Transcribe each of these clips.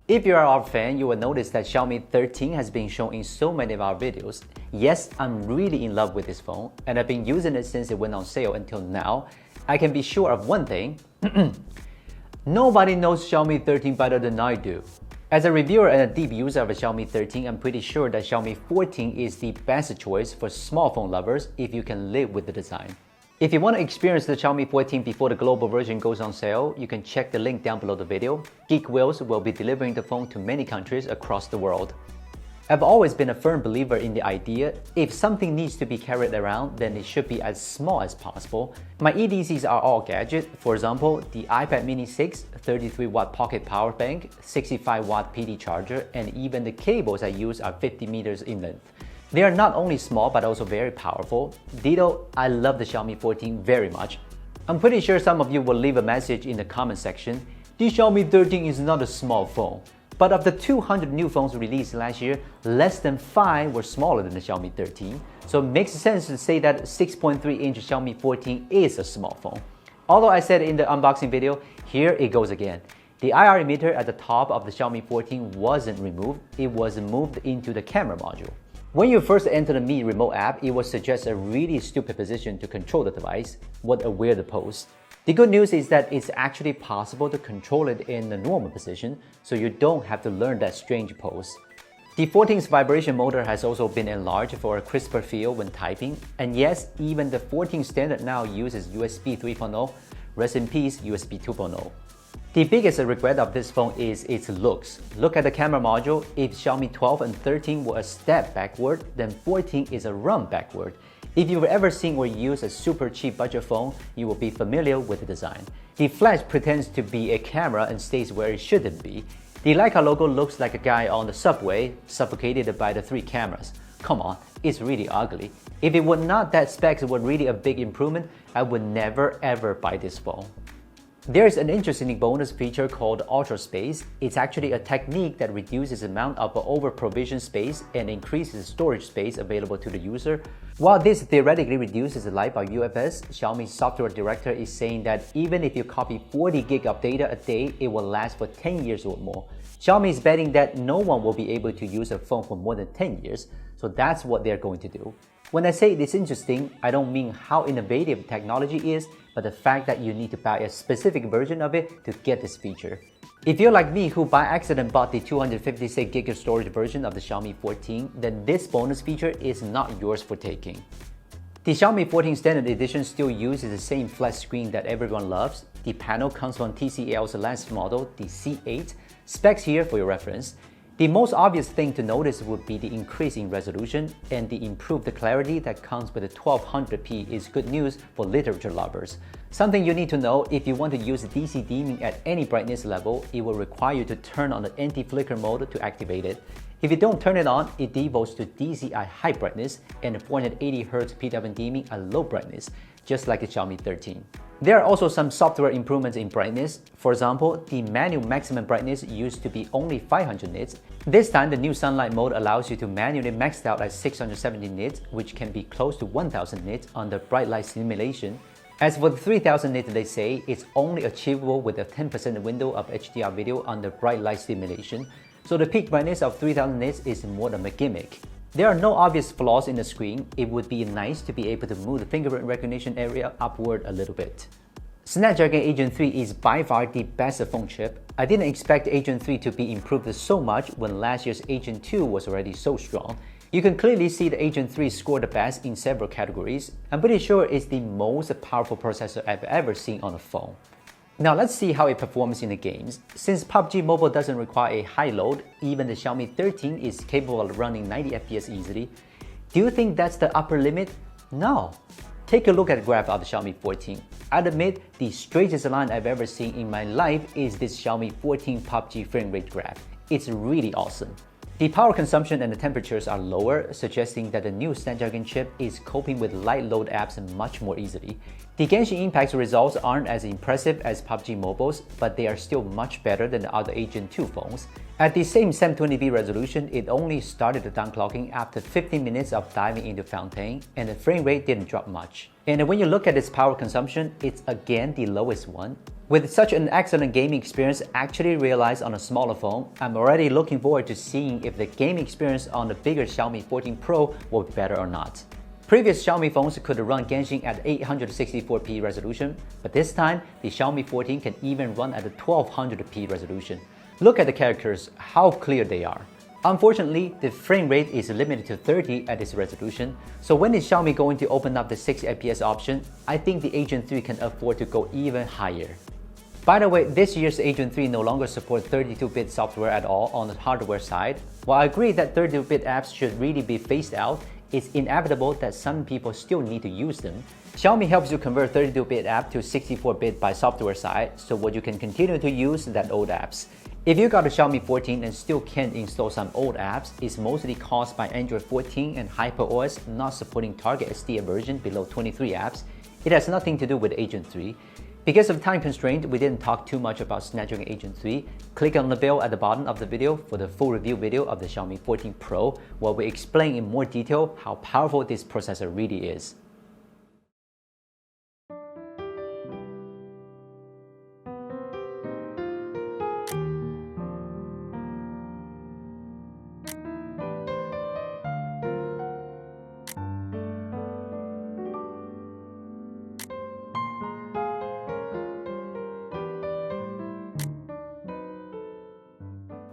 If you are our fan, you will notice that Xiaomi 13 has been shown in so many of our videos. Yes, I'm really in love with this phone, and I've been using it since it went on sale until now. I can be sure of one thing. Nobody knows Xiaomi 13 better than I do. As a reviewer and a deep user of a Xiaomi 13, I'm pretty sure that Xiaomi 14 is the best choice for smartphone lovers if you can live with the design. If you want to experience the Xiaomi 14 before the global version goes on sale, you can check the link down below the video. Geek Wheels will be delivering the phone to many countries across the world. I've always been a firm believer in the idea, if something needs to be carried around, then it should be as small as possible. My EDCs are all gadget. For example, the iPad mini 6, 33-watt pocket power bank, 65-watt PD charger, and even the cables I use are 50 meters in length. They are not only small but also very powerful. Ditto, I love the Xiaomi 14 very much. I'm pretty sure some of you will leave a message in the comment section. The Xiaomi 13 is not a small phone. But of the 200 new phones released last year, less than 5 were smaller than the Xiaomi 13. So it makes sense to say that 6.3-inch Xiaomi 14 is a small phone. Although I said in the unboxing video, here it goes again. The IR emitter at the top of the Xiaomi 14 wasn't removed, it was moved into the camera module. When you first enter the Mi Remote app, it will suggest a really stupid position to control the device. What a weird pose. The good news is that it's actually possible to control it in the normal position, so you don't have to learn that strange pose. The 14's vibration motor has also been enlarged for a crisper feel when typing, and yes, even the 14 standard now uses USB 3.0, rest in peace USB 2.0. The biggest regret of this phone is its looks. Look at the camera module. If Xiaomi 12 and 13 were a step backward, then 14 is a run backward. If you've ever seen or used a super cheap budget phone, you will be familiar with the design. The flash pretends to be a camera and stays where it shouldn't be. The Leica logo looks like a guy on the subway, suffocated by the 3 cameras. Come on, it's really ugly. If it were not that specs were really a big improvement, I would never ever buy this phone. There's an interesting bonus feature called UltraSpace. It's actually a technique that reduces the amount of over-provisioned space and increases storage space available to the user. While this theoretically reduces the life of UFS, Xiaomi's software director is saying that even if you copy 40 gig of data a day, it will last for 10 years or more. Xiaomi is betting that no one will be able to use a phone for more than 10 years, so that's what they're going to do. When I say it's interesting, I don't mean how innovative technology is, but the fact that you need to buy a specific version of it to get this feature. If you're like me who by accident bought the 256GB storage version of the Xiaomi 14, then this bonus feature is not yours for taking. The Xiaomi 14 Standard Edition still uses the same flat screen that everyone loves. The panel comes from TCL's last model, the C8. Specs here for your reference. The most obvious thing to notice would be the increase in resolution, and the improved clarity that comes with the 1200p is good news for literature lovers. Something you need to know: if you want to use DC dimming at any brightness level, it will require you to turn on the anti-flicker mode to activate it. If you don't turn it on, it defaults to DCI high brightness and 480Hz PWM dimming at low brightness, just like the Xiaomi 13. There are also some software improvements in brightness. For example, the manual maximum brightness used to be only 500 nits. This time, the new sunlight mode allows you to manually max out at 670 nits, which can be close to 1000 nits under bright light simulation. As for the 3000 nits, they say it's only achievable with a 10% window of HDR video under bright light simulation, so the peak brightness of 3000 nits is more than a gimmick. There are no obvious flaws in the screen. It would be nice to be able to move the fingerprint recognition area upward a little bit. Snapdragon 8 Gen 3 is by far the best phone chip. I didn't expect 8 Gen 3 to be improved so much when last year's 8 Gen 2 was already so strong. You can clearly see the 8 Gen 3 scored the best in several categories. I'm pretty sure it's the most powerful processor I've ever seen on a phone. Now let's see how it performs in the games. Since PUBG Mobile doesn't require a high load, even the Xiaomi 13 is capable of running 90 FPS easily. Do you think that's the upper limit? No. Take a look at the graph of the Xiaomi 14. I'd admit the straightest line I've ever seen in my life is this Xiaomi 14 PUBG frame rate graph. It's really awesome. The power consumption and the temperatures are lower, suggesting that the new Snapdragon chip is coping with light load apps much more easily. The Genshin Impact's results aren't as impressive as PUBG Mobile's, but they are still much better than the other 8 Gen 2 phones. At the same 720p resolution, it only started the downclocking after 15 minutes of diving into Fountain, and the frame rate didn't drop much. And when you look at its power consumption, it's again the lowest one. With such an excellent gaming experience actually realized on a smaller phone, I'm already looking forward to seeing if the gaming experience on the bigger Xiaomi 14 Pro will be better or not. Previous Xiaomi phones could run Genshin at 864p resolution, but this time the Xiaomi 14 can even run at a 1200p resolution. Look at the characters, how clear they are. Unfortunately, the frame rate is limited to 30 at this resolution, so when is Xiaomi going to open up the 60 FPS option? I think the Agent 3 can afford to go even higher. By the way, this year's Agent 3 no longer supports 32-bit software at all on the hardware side. While I agree that 32-bit apps should really be phased out, it's inevitable that some people still need to use them. Xiaomi helps you convert 32-bit app to 64-bit by software side, so what you can continue to use that old apps. If you got a Xiaomi 14 and still can't install some old apps, it's mostly caused by Android 14 and HyperOS not supporting target SD version below 23 apps. It has nothing to do with Agent 3. Because of time constraint, we didn't talk too much about Snapdragon Agent 3. Click on the bell at the bottom of the video for the full review video of the Xiaomi 14 Pro, where we explain in more detail how powerful this processor really is.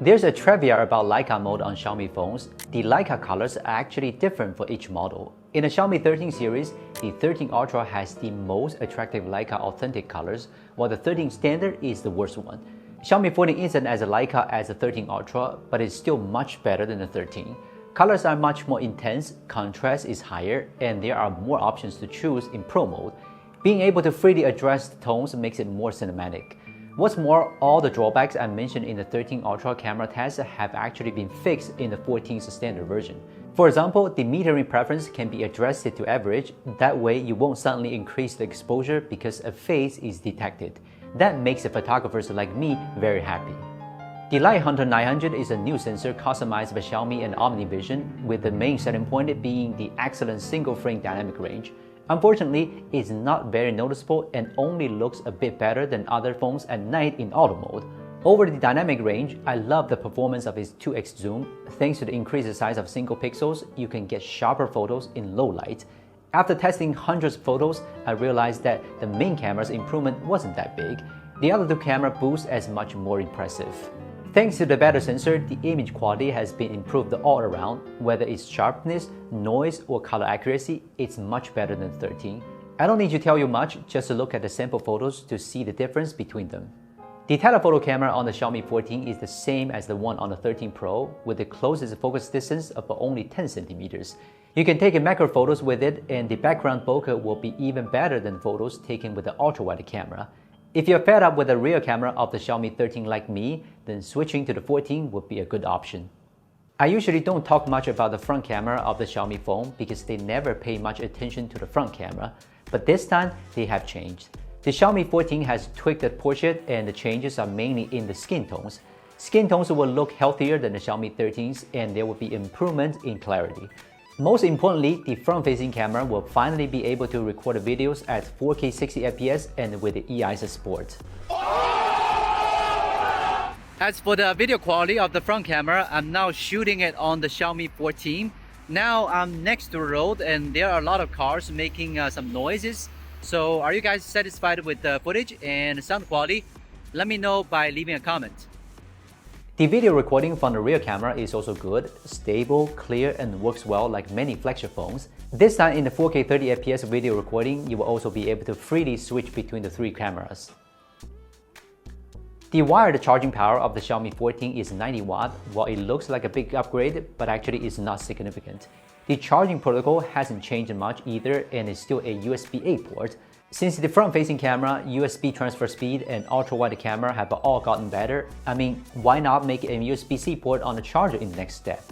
There's a trivia about Leica mode on Xiaomi phones. The Leica colors are actually different for each model. In the Xiaomi 13 series, the 13 Ultra has the most attractive Leica authentic colors, while the 13 Standard is the worst one. Xiaomi 14 isn't as Leica as the 13 Ultra, but it's still much better than the 13. Colors are much more intense, contrast is higher, and there are more options to choose in Pro mode. Being able to freely address the tones makes it more cinematic. What's more, all the drawbacks I mentioned in the 13 Ultra camera test have actually been fixed in the 14's standard version. For example, the metering preference can be adjusted to average. That way, you won't suddenly increase the exposure because a phase is detected. That makes the photographers like me very happy. The Light Hunter 900 is a new sensor customized by Xiaomi and OmniVision, with the main selling point being the excellent single-frame dynamic range. Unfortunately, it's not very noticeable and only looks a bit better than other phones at night in auto mode. Over the dynamic range, I love the performance of its 2x zoom. Thanks to the increased size of single pixels, you can get sharper photos in low light. After testing hundreds of photos, I realized that the main camera's improvement wasn't that big. The other two camera boosts as much more impressive. Thanks to the better sensor, the image quality has been improved all around. Whether it's sharpness, noise, or color accuracy, it's much better than 13. I don't need to tell you much, just to look at the sample photos to see the difference between them. The telephoto camera on the Xiaomi 14 is the same as the one on the 13 Pro, with the closest focus distance of only 10 centimeters. You can take macro photos with it, and the background bokeh will be even better than photos taken with the ultra-wide camera. If you're fed up with the rear camera of the Xiaomi 13 like me, then switching to the 14 would be a good option. I usually don't talk much about the front camera of the Xiaomi phone because they never pay much attention to the front camera, but this time they have changed. The Xiaomi 14 has tweaked the portrait, and the changes are mainly in the skin tones. Skin tones will look healthier than the Xiaomi 13's, and there will be improvement in clarity. Most importantly, the front-facing camera will finally be able to record videos at 4K 60 FPS and with the EIS support. As for the video quality of the front camera, I'm now shooting it on the Xiaomi 14. Now I'm next to the road and there are a lot of cars making some noises. So are you guys satisfied with the footage and sound quality? Let me know by leaving a comment. The video recording from the rear camera is also good, stable, clear, and works well like many flagship phones. This time in the 4K 30 FPS video recording, you will also be able to freely switch between the three cameras. The wired charging power of the Xiaomi 14 is 90 watt, while it looks like a big upgrade, but actually is not significant. The charging protocol hasn't changed much either and is still a USB-A port. Since the front-facing camera, USB transfer speed, and ultra-wide camera have all gotten better, I mean, why not make a USB-C port on the charger in the next step?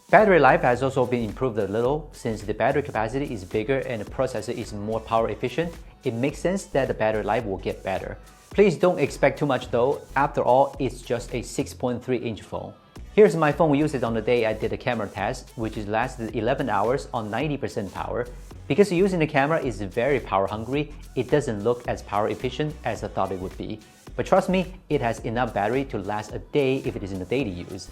Battery life has also been improved a little. Since the battery capacity is bigger and the processor is more power efficient, it makes sense that the battery life will get better. Please don't expect too much though, after all, it's just a 6.3-inch phone. Here's my phone usage on the day I did a camera test, which lasted 11 hours on 90% power. Because using the camera is very power hungry, it doesn't look as power efficient as I thought it would be. But trust me, it has enough battery to last a day if it is in the daily use.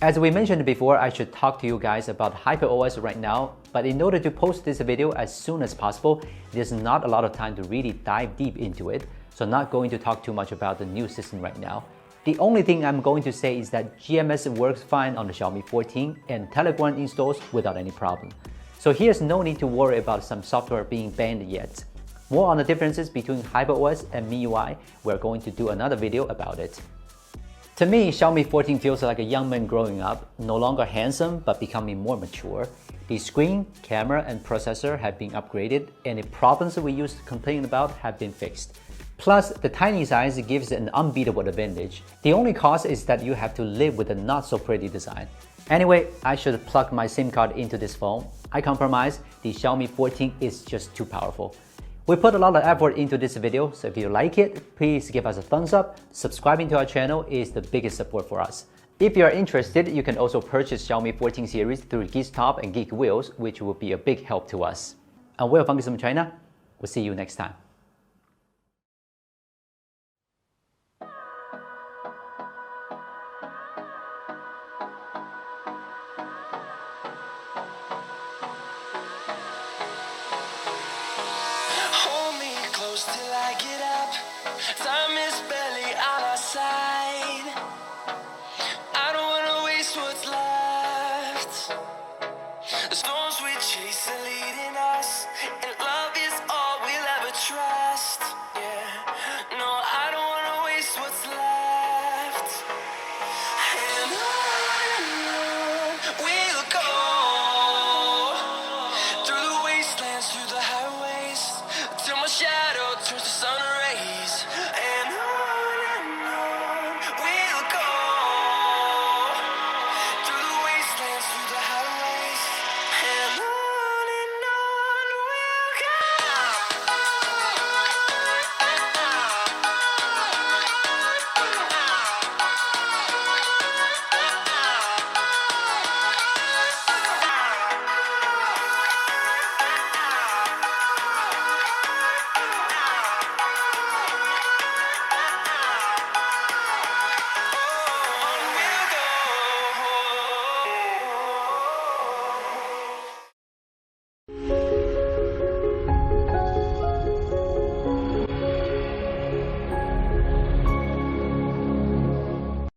As we mentioned before, I should talk to you guys about HyperOS right now, but in order to post this video as soon as possible, there's not a lot of time to really dive deep into it, so I'm not going to talk too much about the new system right now. The only thing I'm going to say is that GMS works fine on the Xiaomi 14 and Telegram installs without any problem. So here's no need to worry about some software being banned yet. More on the differences between HyperOS and MIUI, we're going to do another video about it. To me, Xiaomi 14 feels like a young man growing up, no longer handsome but becoming more mature. The screen, camera, and processor have been upgraded, and the problems we used to complain about have been fixed. Plus, the tiny size gives it an unbeatable advantage. The only cost is that you have to live with a not so pretty design. Anyway, I should plug my SIM card into this phone. I compromise, the Xiaomi 14 is just too powerful. We put a lot of effort into this video, so if you like it, please give us a thumbs up. Subscribing to our channel is the biggest support for us. If you are interested, you can also purchase Xiaomi 14 series through Giztop and Geek Wheels, which will be a big help to us. And we're from Gizmochina. We'll see you next time.